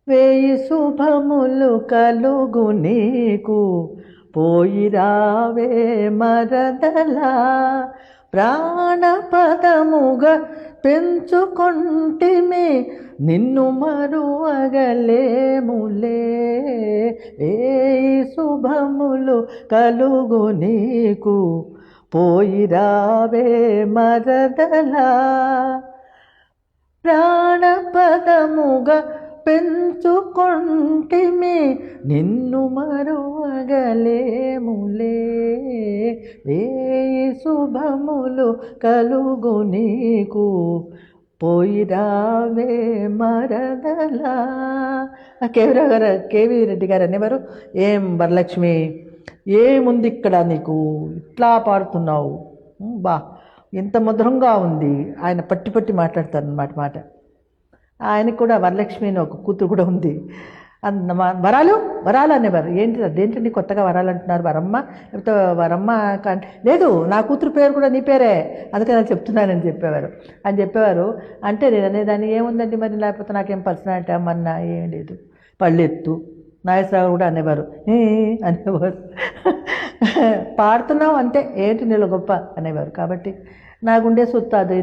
వేయి శుభములు కలుగు నీకు, పోయిరావే మరదలా. ప్రాణపదముగా పెంచుకొంటిమి, నిన్ను మరువగలేములే. వేయి శుభములు కలుగు నీకు, పోయిరావే మరదలా. ప్రాణపదముగా పెంచుకొంటిమి, నిన్ను మరువగలేములే. వేయి శుభములు కలుగు నీకు, పోయిరావే మరదలా. కేవీ రెడ్డి గారు అనేవారు, ఏం వరలక్ష్మి, ఏముంది ఇక్కడ నీకు, ఇట్లా పాడుతున్నావు, బా ఎంత మధురంగా ఉంది. ఆయన పట్టి పట్టి మాట్లాడతారు అన్నమాట మాట. ఆయనకు కూడా వరలక్ష్మి అని ఒక కూతురు కూడా ఉంది. వరాలు వరాలు అనేవారు. అదేంటండి కొత్తగా వరాలు అంటున్నారు, వరమ్మ లేకపోతే వరమ్మ లేదు, నా కూతురు పేరు కూడా నీ పేరే, అందుకని నేను చెప్తున్నానని చెప్పేవారు. అని చెప్పేవారు. అంటే నేను అనేదాన్ని ఏముందండి మరి, లేకపోతే నాకేం పర్సనాలిటీ అమ్మన్నా ఏం లేదు, పళ్ళెత్తు. నాగేశ్వరరావు కూడా అనేవారు అనేవారు. పాడుతున్నావు అంటే ఏంటి నీళ్ళు గొప్ప అనేవారు. కాబట్టి నాకుండే సొత్తు అదే.